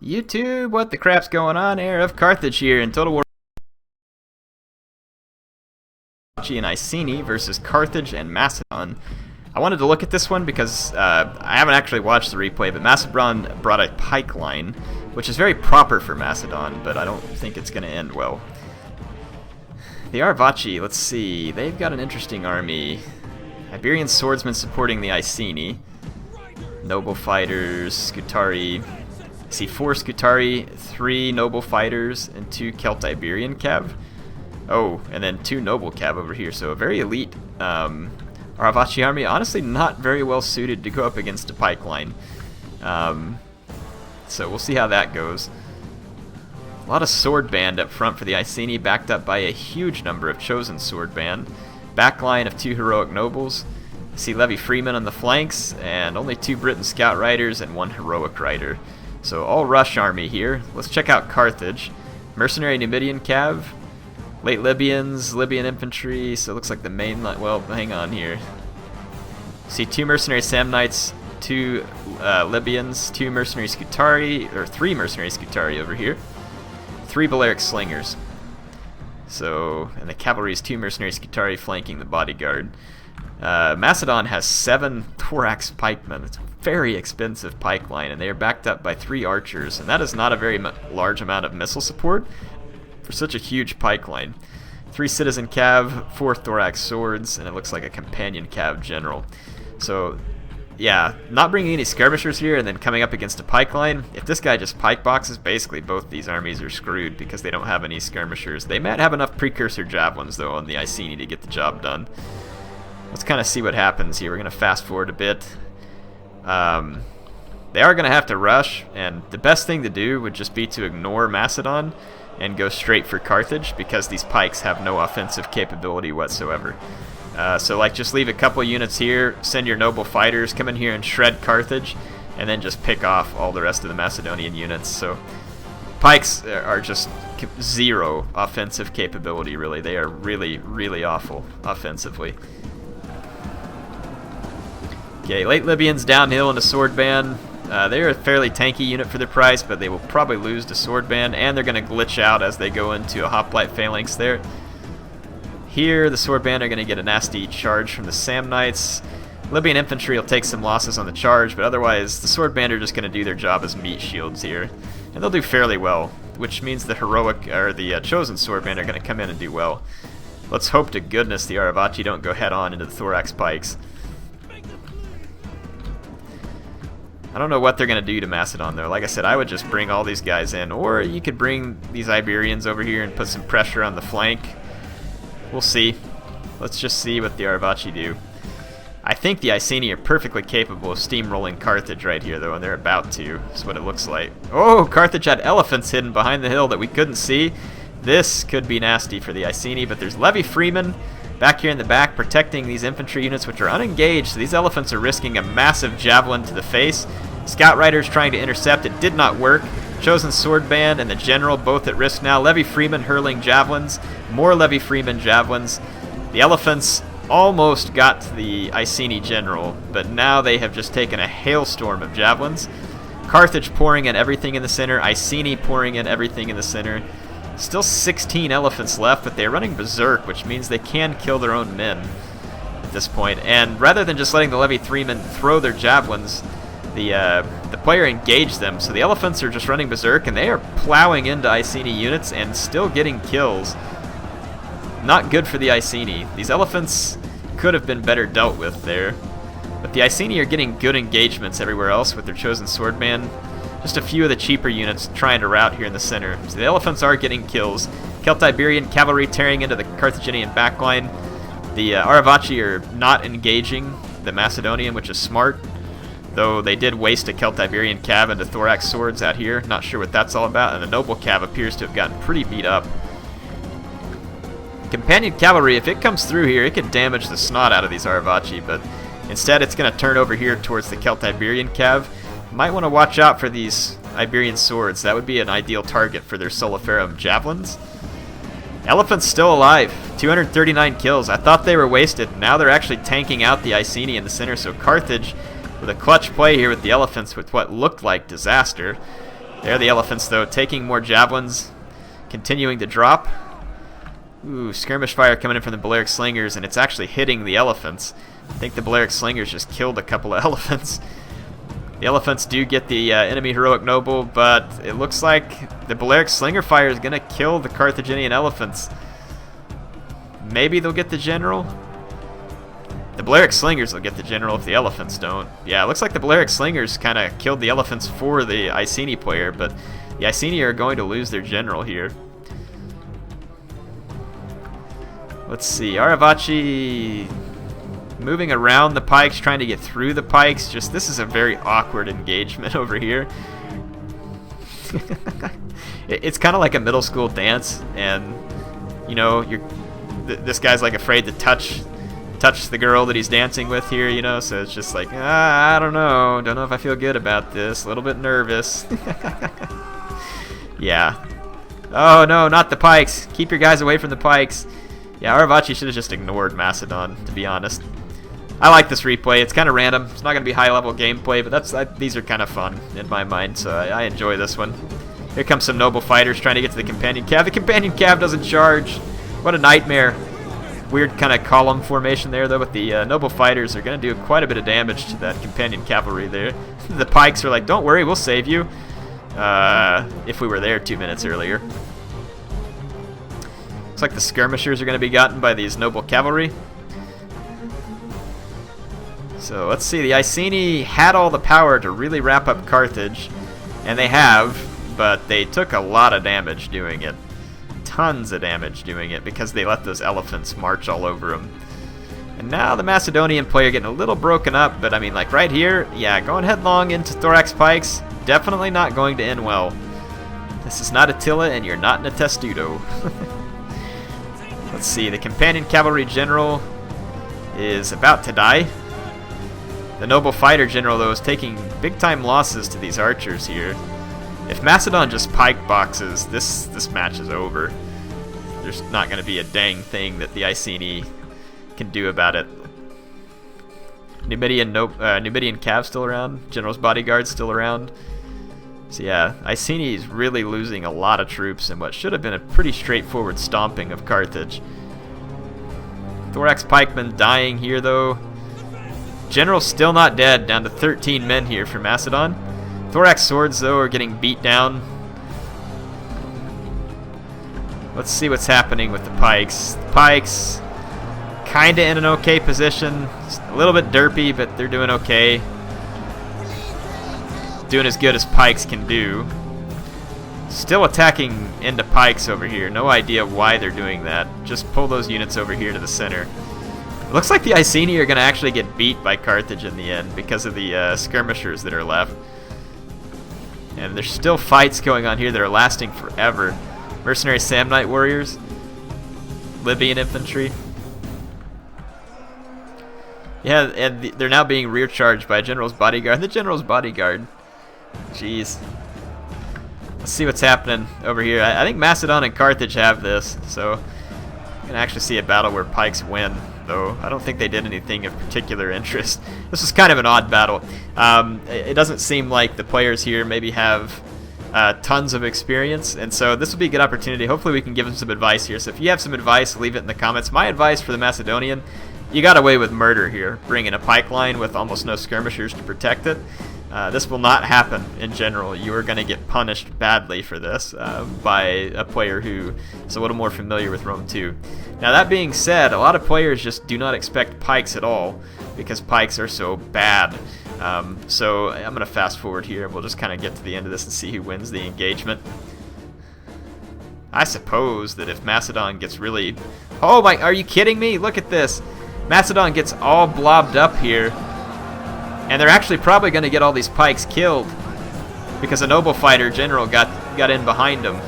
YouTube, what the crap's going on? HeirofCarthage here in Total War and Iceni versus Carthage and Macedon. I wanted to look at this one because I haven't actually watched the replay, but Macedon brought a pike line, which is very proper for Macedon, but I don't think it's going to end well. The Arevaci, let's see, they've got an interesting army. Iberian swordsmen supporting the Iceni. Noble fighters, Scutari. I see 4 Scutari, 3 noble fighters, and 2 Celt-Iberian cav. Oh, and then 2 noble cav over here, so a very elite Arevaci army. Honestly, not very well suited to go up against a pike line. So we'll see how that goes. A lot of sword band up front for the Iceni, backed up by a huge number of chosen sword band. Backline of 2 heroic nobles. See Levy Freeman on the flanks, and only 2 Briton scout riders and 1 heroic rider. So all rush army here. Let's check out Carthage. Mercenary Numidian cav. Late Libyans, Libyan infantry, so it looks like the main line. Well, hang on here. See 2 mercenary Samnites, 2 Libyans, 2 mercenary Scutari, or 3 mercenary Scutari over here. 3 Balearic slingers. So, and the cavalry is 2 mercenary Scutari flanking the bodyguard. Macedon has 7 thorax pikemen. It's a very expensive pike line, and they are backed up by 3 archers, and that is not a very large amount of missile support for such a huge pike line. 3 citizen cav, 4 thorax swords, and it looks like a companion cav general. So, yeah, not bringing any skirmishers here and then coming up against a pike line. If this guy just pike boxes, basically both these armies are screwed because they don't have any skirmishers. They might have enough precursor javelins, though, on the Iceni to get the job done. Let's kind of see what happens here. We're going to fast forward a bit. They are going to have to rush, and the best thing to do would just be to ignore Macedon and go straight for Carthage, because these pikes have no offensive capability whatsoever. So like, just leave a couple units here, send your noble fighters, come in here and shred Carthage, and then just pick off all the rest of the Macedonian units. So pikes are just 0 offensive capability, really. They are really, really awful offensively. Okay, late Libyans downhill in a sword band. They're a fairly tanky unit for their price, but they will probably lose to sword band, and they're going to glitch out as they go into a hoplite phalanx there. Here, the sword band are going to get a nasty charge from the Samnites. Libyan infantry will take some losses on the charge, but otherwise the sword band are just going to do their job as meat shields here, and they'll do fairly well, which means the heroic or the chosen sword band are going to come in and do well. Let's hope to goodness the Arevaci don't go head on into the thorax pikes. I don't know what they're going to do to Macedon, though. Like I said, I would just bring all these guys in, or you could bring these Iberians over here and put some pressure on the flank. We'll see. Let's just see what the Arevaci do. I think the Iceni are perfectly capable of steamrolling Carthage right here, though, and they're about to. That's what it looks like. Oh, Carthage had elephants hidden behind the hill that we couldn't see. This could be nasty for the Iceni, but there's Levy Freeman back here in the back protecting these infantry units, which are unengaged, so these elephants are risking a massive javelin to the face. Scout riders trying to intercept. It did not work. Chosen sword band and the general both at risk now. Levy Freeman hurling javelins. More Levy Freeman javelins. The elephants almost got to the Iceni general, but now they have just taken a hailstorm of javelins. Carthage pouring in everything in the center. Iceni pouring in everything in the center. Still 16 elephants left, but they're running berserk, which means they can kill their own men at this point. And rather than just letting the Levy Freeman throw their javelins, the player engaged them, so the elephants are just running berserk, and they are plowing into Iceni units and still getting kills. Not good for the Iceni. These elephants could have been better dealt with there, but the Iceni are getting good engagements everywhere else with their chosen sword band. Just a few of the cheaper units trying to rout here in the center. So the elephants are getting kills. Celt-Iberian cavalry tearing into the Carthaginian backline. The Arevaci are not engaging the Macedonian, which is smart, though they did waste a Celt-Iberian cav into thorax swords out here. Not sure what that's all about, and the noble cav appears to have gotten pretty beat up. Companion cavalry, if it comes through here, it could damage the snot out of these Arevaci, but instead it's going to turn over here towards the Celt-Iberian cav. Might want to watch out for these Iberian swords. That would be an ideal target for their Soliferum javelins. Elephants still alive. 239 kills. I thought they were wasted. Now they're actually tanking out the Iceni in the center, so Carthage with a clutch play here with the elephants with what looked like disaster. There are the elephants, though, taking more javelins, continuing to drop. Ooh, skirmish fire coming in from the Balearic Slingers, and it's actually hitting the elephants. I think the Balearic Slingers just killed a couple of elephants. The elephants do get the enemy heroic noble, but it looks like the Balearic Slinger fire is going to kill the Carthaginian elephants. Maybe they'll get the general. The Balearic Slingers will get the general if the elephants don't. Yeah, it looks like the Balearic Slingers kind of killed the elephants for the Iceni player, but the Iceni are going to lose their general here. Let's see, Arevaci moving around the pikes, trying to get through the pikes. Just, this is a very awkward engagement over here. It's kind of like a middle school dance, and you know, this guy's like afraid to touch the girl that he's dancing with here, you know, so it's just like, I don't know if I feel good about this, a little bit nervous. Yeah. Oh no, not the pikes. Keep your guys away from the pikes. Yeah, Arevaci should have just ignored Macedon, to be honest. I like this replay. It's kind of random. It's not going to be high-level gameplay, but these are kind of fun in my mind, so I enjoy this one. Here comes some noble fighters trying to get to the companion cav. The companion cav doesn't charge. What a nightmare. Weird kind of column formation there, though, but the noble fighters are going to do quite a bit of damage to that companion cavalry there. The pikes are like, don't worry, we'll save you. If we were there 2 minutes earlier. Looks like the skirmishers are going to be gotten by these noble cavalry. So let's see, the Iceni had all the power to really wrap up Carthage, and they have, but they took a lot of damage doing it. Tons of damage doing it because they let those elephants march all over them. And now the Macedonian player getting a little broken up, but I mean, like right here, yeah, going headlong into thorax pikes, definitely not going to end well. This is not Attila, and you're not in a testudo. Let's see, the companion cavalry general is about to die. The noble fighter general, though, is taking big-time losses to these archers here. If Macedon just pike boxes, this match is over. There's not going to be a dang thing that the Iceni can do about it. Numidian cav still around. General's bodyguard still around. So yeah, Iceni is really losing a lot of troops in what should have been a pretty straightforward stomping of Carthage. Thorax pikemen dying here, though. General's still not dead, down to 13 men here for Macedon. Thorax swords, though, are getting beat down. Let's see what's happening with the pikes. The pikes, kinda in an okay position. Just a little bit derpy, but they're doing okay. Doing as good as pikes can do. Still attacking into pikes over here. No idea why they're doing that. Just pull those units over here to the center. It looks like the Iceni are going to actually get beat by Carthage in the end because of the skirmishers that are left. And there's still fights going on here that are lasting forever. Mercenary Samnite warriors. Libyan infantry. Yeah, and they're now being rear charged by a general's bodyguard. The general's bodyguard. Jeez. Let's see what's happening over here. I think Macedon and Carthage have this, so you can actually see a battle where pikes win, though I don't think they did anything of particular interest. This is kind of an odd battle. It doesn't seem like the players here maybe have tons of experience, and so this will be a good opportunity. Hopefully we can give them some advice here. So if you have some advice, leave it in the comments. My advice for the Macedonian, you got away with murder here, bringing a pike line with almost no skirmishers to protect it. This will not happen in general. You are going to get punished badly for this by a player who is a little more familiar with Rome 2. Now that being said, a lot of players just do not expect pikes at all because pikes are so bad. So I'm going to fast forward here. We'll just kind of get to the end of this and see who wins the engagement. I suppose that if Macedon gets really... Oh my, are you kidding me? Look at this. Macedon gets all blobbed up here. And they're actually probably going to get all these pikes killed because a noble fighter general got in behind them.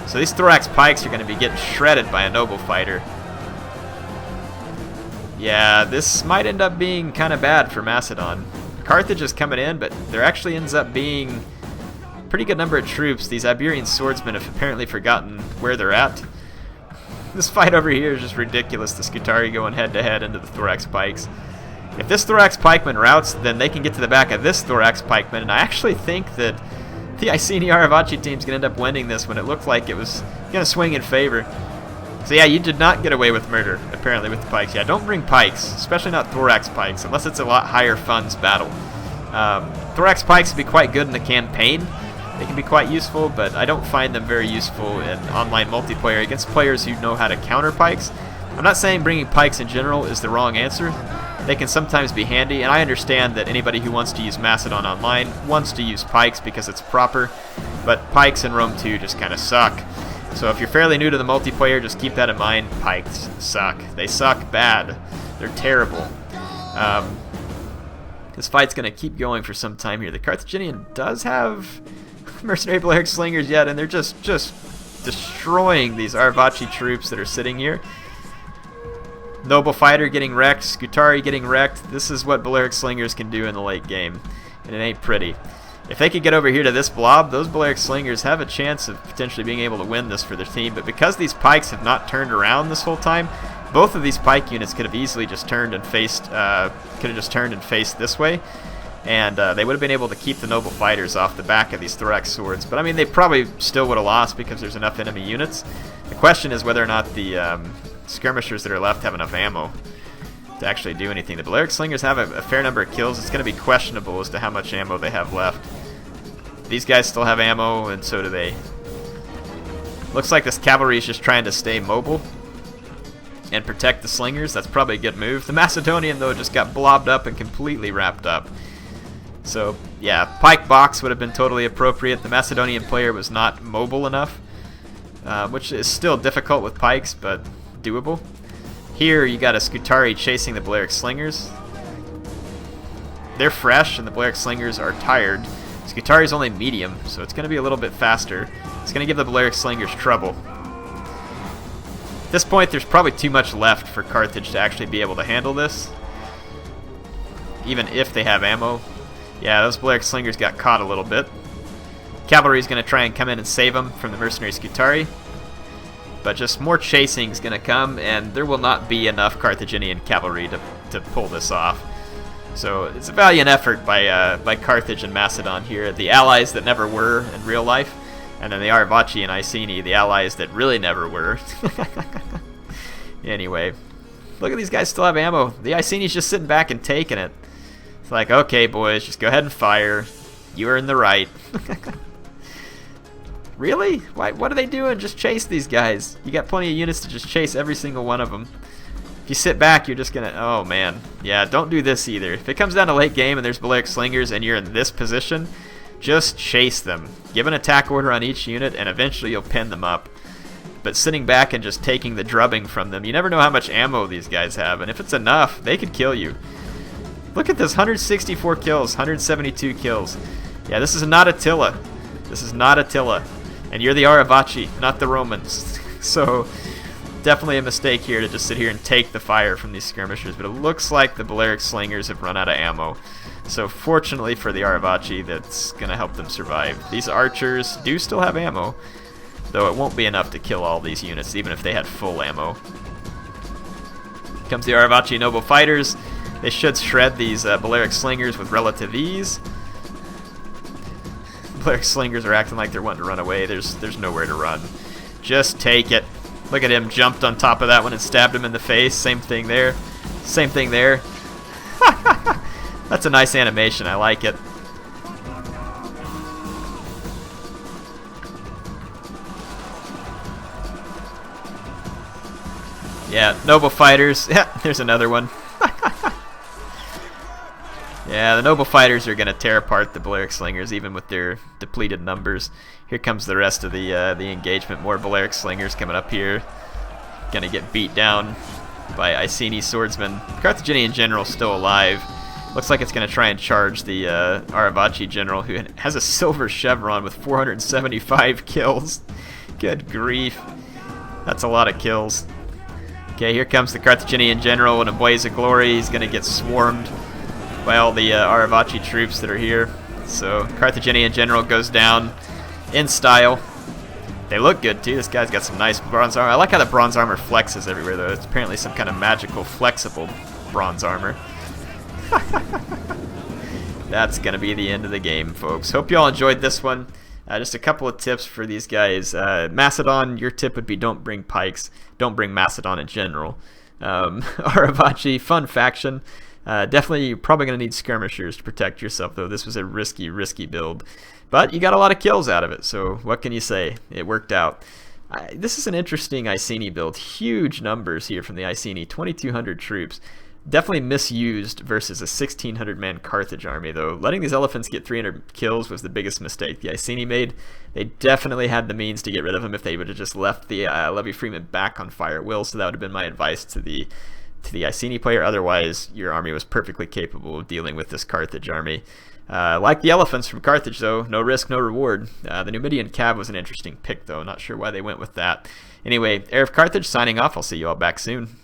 So these thorax pikes are going to be getting shredded by a noble fighter. Yeah, this might end up being kind of bad for Macedon. Carthage is coming in, but there actually ends up being a pretty good number of troops. These Iberian swordsmen have apparently forgotten where they're at. This fight over here is just ridiculous. The Scutari going head-to-head into the thorax pikes. If this thorax pikeman routs, then they can get to the back of this thorax pikeman, and I actually think that the Iceni Arevaci team's going to end up winning this when it looked like it was going to swing in favor. So yeah, you did not get away with murder, apparently, with the pikes. Yeah, don't bring pikes, especially not thorax pikes, unless it's a lot higher funds battle. Thorax pikes would be quite good in the campaign. They can be quite useful, but I don't find them very useful in online multiplayer against players who know how to counter pikes. I'm not saying bringing pikes in general is the wrong answer. They can sometimes be handy, and I understand that anybody who wants to use Macedon online wants to use pikes because it's proper, but pikes in Rome 2 just kind of suck. So if you're fairly new to the multiplayer, just keep that in mind. Pikes suck. They suck bad. They're terrible. This fight's going to keep going for some time here. The Carthaginian does have mercenary Balearic slingers yet, and they're just destroying these Arevaci troops that are sitting here. Noble Fighter getting wrecked, Scutari getting wrecked. This is what Balearic slingers can do in the late game, and it ain't pretty. If they could get over here to this blob, those Balearic slingers have a chance of potentially being able to win this for their team, but because these pikes have not turned around this whole time, both of these pike units could have easily just turned and faced this way, and they would have been able to keep the Noble Fighters off the back of these Thorax swords. But I mean, they probably still would have lost because there's enough enemy units. The question is whether or not the skirmishers that are left have enough ammo to actually do anything. The Balearic slingers have a fair number of kills. It's going to be questionable as to how much ammo they have left. These guys still have ammo, and so do they. Looks like this cavalry is just trying to stay mobile and protect the slingers. That's probably a good move. The Macedonian, though, just got blobbed up and completely wrapped up. So, yeah, pike box would have been totally appropriate. The Macedonian player was not mobile enough, which is still difficult with pikes, but doable. Here, you got a Scutari chasing the Balearic slingers. They're fresh, and the Balearic slingers are tired. Scutari's only medium, so it's going to be a little bit faster. It's going to give the Balearic slingers trouble. At this point, there's probably too much left for Carthage to actually be able to handle this, even if they have ammo. Yeah, those Balearic slingers got caught a little bit. Cavalry's going to try and come in and save them from the mercenary Scutari, but just more chasing is going to come, and there will not be enough Carthaginian cavalry to pull this off. So it's a valiant effort by Carthage and Macedon here, the allies that never were in real life, and then the Arevaci and Iceni, the allies that really never were. Anyway, look at these guys still have ammo. The Iceni's just sitting back and taking it. It's like, okay, boys, just go ahead and fire. You are in the right. Really? What are they doing? Just chase these guys. You got plenty of units to just chase every single one of them. If you sit back, you're just going to... Oh, man. Yeah, don't do this either. If it comes down to late game and there's Balearic slingers and you're in this position, just chase them. Give an attack order on each unit, and eventually you'll pin them up. But sitting back and just taking the drubbing from them, you never know how much ammo these guys have, and if it's enough, they could kill you. Look at this, 164 kills, 172 kills. Yeah, this is not Attila. This is not Attila. And you're the Arevaci, not the Romans. So, definitely a mistake here to just sit here and take the fire from these skirmishers. But it looks like the Balearic slingers have run out of ammo. So, fortunately for the Arevaci, that's going to help them survive. These archers do still have ammo, though it won't be enough to kill all these units, even if they had full ammo. Here comes the Arevaci Noble Fighters. They should shred these Balearic slingers with relative ease. Balearic slingers are acting like they're wanting to run away. There's nowhere to run. Just take it. Look at him, jumped on top of that one and stabbed him in the face. Same thing there. Same thing there. That's a nice animation. I like it. Yeah, Noble Fighters. Yeah, there's another one. Yeah, the Noble Fighters are going to tear apart the Balearic slingers, even with their depleted numbers. Here comes the rest of the engagement. More Balearic slingers coming up here. Going to get beat down by Iceni swordsmen. Carthaginian general still alive. Looks like it's going to try and charge the Arevaci general, who has a silver chevron with 475 kills. Good grief. That's a lot of kills. Okay, here comes the Carthaginian general in a blaze of glory. He's going to get swarmed by all the Arevaci troops that are here. So Carthaginian general goes down in style. They look good too. This guy's got some nice bronze armor. I like how the bronze armor flexes everywhere though. It's apparently some kind of magical flexible bronze armor. That's gonna be the end of the game, folks. Hope you all enjoyed this one. Just a couple of tips for these guys. Macedon, your tip would be don't bring pikes. Don't bring Macedon in general. Arevaci, fun faction. Definitely, you're probably going to need skirmishers to protect yourself, though. This was a risky build. But you got a lot of kills out of it, so what can you say? It worked out. This is an interesting Iceni build. Huge numbers here from the Iceni, 2,200 troops. Definitely misused versus a 1,600-man Carthage army, though. Letting these elephants get 300 kills was the biggest mistake the Iceni made. They definitely had the means to get rid of them if they would have just left the Levy Freeman back on fire at will, so that would have been my advice to the Iceni player. Otherwise, your army was perfectly capable of dealing with this Carthage army. Like the elephants from Carthage, though, no risk, no reward. The Numidian Cav was an interesting pick, though. Not sure why they went with that. Anyway, HeirofCarthage signing off. I'll see you all back soon.